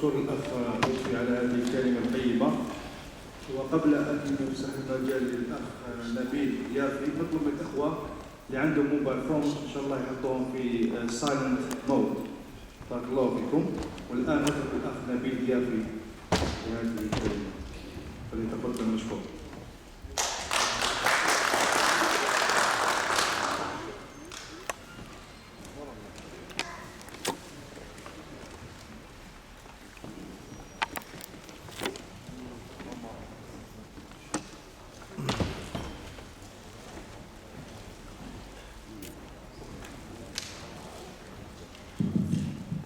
نشكر الأخ لطفي على هذه الكلمة الطيبة. وقبل أن نفسح المجال للأخ نبيل يافي، نطلب من الأخوة اللي عندهم موبايل فون إن شاء الله يحطوهم في سايلنت مود. بارك الله فيكم. والآن نترك الأخ نبيل يافي بهذه الكلمة، فليتفضل مشكور.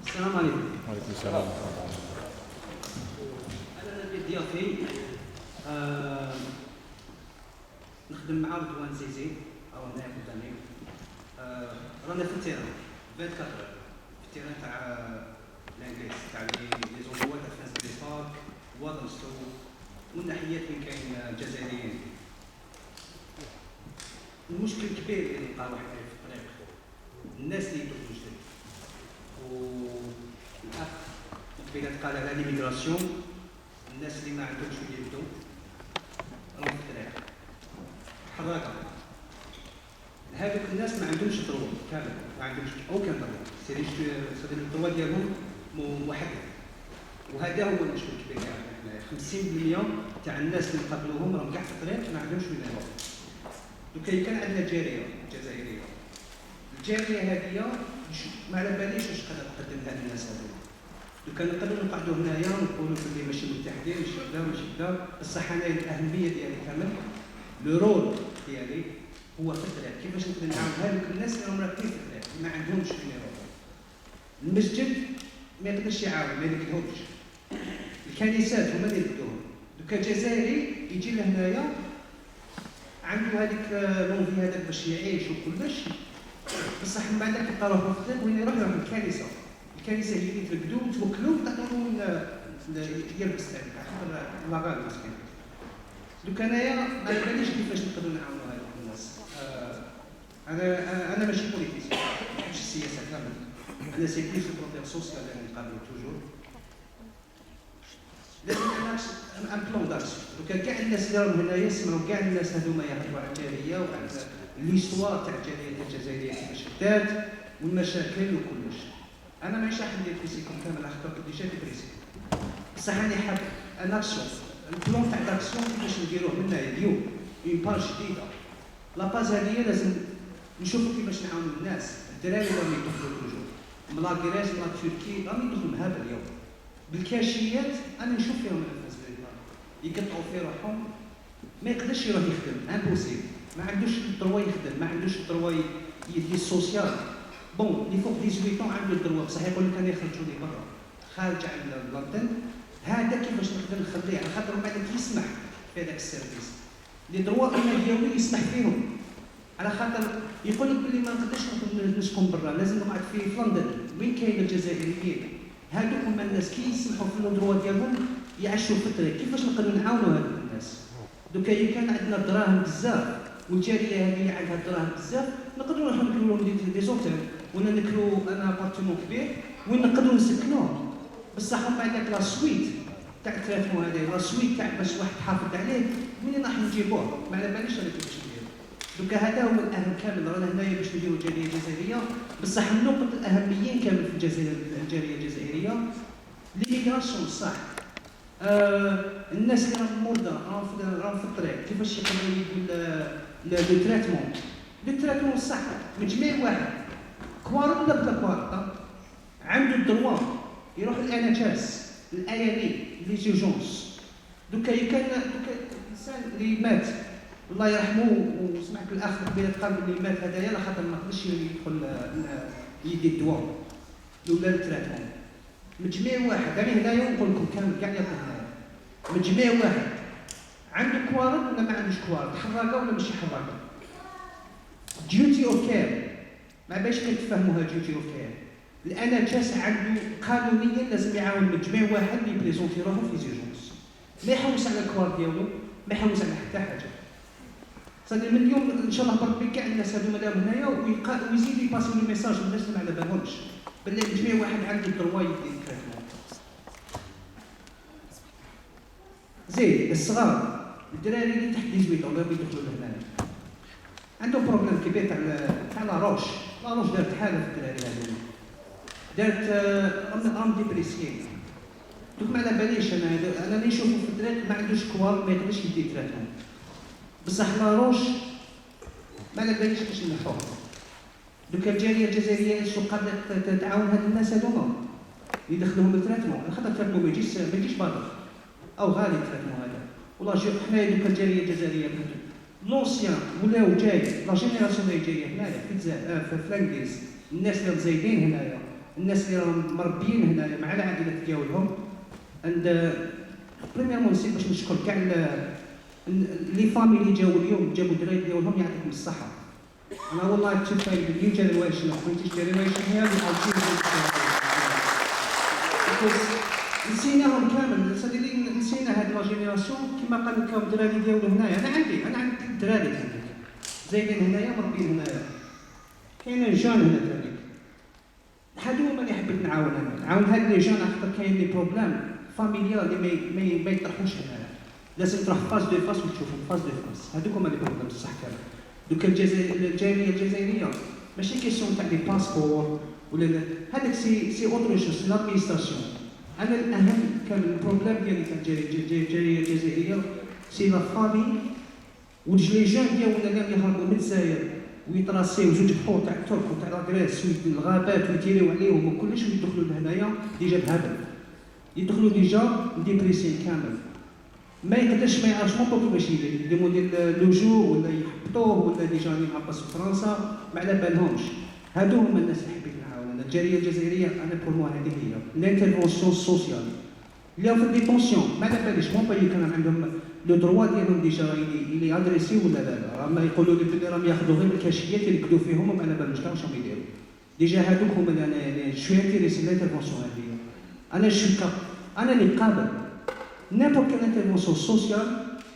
السلام عليكم. وعليكم السلام. أنا نبيل ضيافي، نخدم مع رضوان زيزي أو هنايا قدامي. رانا في التيران 24 في التيران تاع الانجليز تاع لي زومبوا تاع فرانس دي بارك وادرستو والناحيات اللي كاين جزائريين. المشكل كبير اللي لقى واحد في الطريق الناس اللي يدخلوا جدد. والأخ قبيلة قال على ليميغراسيون، الناس اللي ما عندهمش وين يبدو راهم في الطريق حراقة. هذوك الناس ما عندهمش ضروة كامل، ما عندهمش أوكان ضروة، سيدي الضروة ديالهم محدد. وهذا هو المشكل الكبير تاعنا. 50% تاع الناس اللي نقابلوهم راهم كاع في الطريق ما عندهمش وين يروحوا. دوكا كان عندنا جارية جزائرية، الجارية هذه ما على باليش واش قادر تقدم لهاد الناس هذوما. دوكا نقدروا نقعدوا هنايا ونقولوا بلي ماشي متحدين ماشي كذا ماشي كذا، بصح انا الاهميه ديالي كامل لو رول ديالي هو في الطريق، كيفاش نقدر نعاون هذوك الناس اللي راهم راكبين في الطريق ما عندهمش وين يروحوا. المسجد ما يقدرش يعاون، ما يقدرش. الكنيسات هما اللي يقدوهم. دوكا جزائري يجي لهنايا عنده هذيك لونفي هذاك باش يعيش وكلش، بصح من بعد كيلقى روحو في الطريق وين يروح للكنيسه. الكنيسه هي اللي ترقدو وتوكلو وتعطيو يلبس تاعك خاطر لاغال مسكين. دوك انايا ما باليش كيفاش نقدروا نعاونوا هذوك الناس. انا ماشي بوليتيسيان، ما نحبش السياسه كامل. انا سي بليس بروتير سوسيال اللي نقابلو توجور. لازم نعمل ان بلان داكسيون. دوكا كاع الناس اللي راهم هنايا يسمعوا كاع الناس هذوما يهضروا على الجاليه وعلى ليستوار تاع الجاليه الجزائريه كيفاش بدات والمشاكل وكلش. انا ماشي راح ندير فيسيكم كامل خاطر ديجا ديبريسي، بصح راني حاب ان اكسيون البلان تاع الاكسيون كيفاش نديروه من هنايا اليوم اون باج جديده. لا باج هذه لازم نشوفوا كيفاش نعاونوا الناس. الدراري راهم يدخلوا توجور ملاكيراج لا تركي راهم يدخلوا مهابل اليوم بالكاشيات. انا نشوف فيهم الناس يقطعوا في روحهم، ما يقدرش يروح يخدم امبوسيبل، ما عندوش الدروا يخدم، ما عندوش الدروا يدي السوسيال. بون لي فوق 18 عام عنده الدروا، بصح يقول لك انا يخرجوني برا خارج على لندن. هذا كيفاش نقدر نخليه على خاطر بعد يسمح في هذاك السيرفيس لي دروا انا ديالو يسمح فيهم، على خاطر يقول لك بلي ما نقدرش نسكن برا، لازم نقعد في لندن وين كاين الجزائريين. هذوك هما الناس كي يسمحوا في الدروا ديالهم يعيشوا في الطريق. كيفاش نقدروا نعاونوا هذوك الناس؟ دوكا كان عندنا دراهم بزاف والجاليه هذه عندها دراهم بزاف، نقدروا نروحوا نكلوا لهم دي زوتيل ولا نكلوا انا ابارتمون كبير وين نقدروا نسكنوه. بصح من بعد داك لا سويت تاع التليفون هذا لا سويت تاع باش واحد حافظ عليه منين راح نجيبوه؟ ما على باليش انا كيفاش نديرو. دوكا هذا هو الاهم كامل. رانا هنايا باش نديروا جاليه جزائريه، بصح النقط الاهميين كامل في الجزائر الجاليه الجزائريه ليميغراسيون صح. الناس اللي راهم مرضى راهم في الطريق كيفاش يقدروا يدوا لو تريتمون. لو تريتمون صح من جميع واحد كوارد ولا بلا كوارد عنده الدروا يروح للاناتاس الايالي لي زوجونس. دوكا كان دوكا الانسان اللي مات الله يرحمه، وسمعت الاخ قبيله قال اللي مات هذايا على خاطر ما قدرش يدخل يدي الدواء ولا التريتمون. من جميع واحد انا هنايا نقول لكم كامل كاع اللي هنايا من جميع واحد عنده كوارد ولا ما عندوش كوارد، حراقه ولا ماشي حراقه. ديوتي اوف كير ما باش كتفهموها. ديوتي اوف كير الاناتاس عنده قانونيا لازم يعاون من جميع واحد اللي بريزونتي روحو في زيجونس، ما يحوس على الكوارد ديالو، ما يحوس على حتى حاجه. صدق من اليوم ان شاء الله بربي كاع الناس هذوما اللي هنايا ويزيد يباسيو لي ميساج للناس اللي ما على بالهمش باللي جميع واحد عنده الدروا يدي التريتمون. زيد الصغار الدراري اللي تحت 18 ولا يدخلوا لهنايا عندهم بروبليم كبير تاع لاروش دارت حاله في الدراري هذوما دارت راهم ديبريسيين دوك ما على باليش انا اللي نشوفو في الدراري ما عندوش كوار ما يقدرش يدي تراتمون بصح لاروش ما على باليش باش نحوها دوك الجاليه الجزائريه شو قادره تعاون هاد الناس هذوما يدخلوهم للتراتمون خاطر التراتمون ما يجيش باطل او غالي التراتمون هذا والله شوف حنايا دوك الجاليه الجزائريه لونسيان ولاو جاي لا جينيراسيون اللي جايه هنايا في الجزائر في الانجليز الناس اللي زايدين هنايا الناس اللي راهم مربيين هنايا مع العائلات ديالهم عند بريميرمون نسيت باش نشكر كاع لي فامي اللي جاو اليوم جابوا الدراري ديالهم يعطيكم الصحه انا والله تشوف النيو جينيريشن كنت جينيريشن هي نسيناهم كامل نسينا هاد لا جينيراسيون كما قالوا لكم الدراري ديالو هنايا انا عندي الدراري عندك زايدين هنايا مربيين هنايا كاين جون هنا دراري هادو هما اللي حبيت نعاون هاد لي جون خاطر كاين لي بروبليم فاميليال اللي ما يطرحوش هنايا لازم تروح فاز دو فاس وتشوفهم فاز دو فاس هادوك هما لي بروبليم بصح كامل دوك الجاليه الجزائريه ماشي كيسيون تاع لي باسبور ولا هذاك سي اوتر شوز سي لادمينستراسيون انا الاهم كان البروبليم ديالي الجاليه الجزائريه سي لا فامي ولي جون ديالنا اللي يهربوا من الجزائر ويتراسيو جوج بحور تاع الترك وتاع لاكريس الغابات ويتيريو عليهم وكلش ويدخلوا لهنايا ديجا بهبل يدخلوا ديجا ديبريسين كامل ما يقدرش ما يعرفش مو كيفاش يديروا ديال اللجوء ولا يحبطوه ولا ديجا راني محبس في فرنسا ما على بالهمش هادو هما الناس اللي حبيت نعاون انا الجاليه الجزائريه انا بور مو هذه هي لانترفونسيون سوسيال اللي في الديتونسيون ما على باليش مو باي كان عندهم لو دروا ديالهم ديجا اللي ادريسي ولا لا راهم يقولوا لي بلي راهم ياخذوا غير الكاشيات اللي يكدوا فيهم وما على بالهمش كاع واش راهم يديروا ديجا هادوك هما اللي انا شويه انتيريسي لانترفونسيون هذه انا شو انا اللي قابل n'importe quelle intervention sociale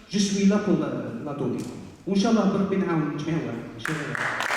je suis là pour la donner وان شاء الله بربي نعاون جميع واحد ان شاء الله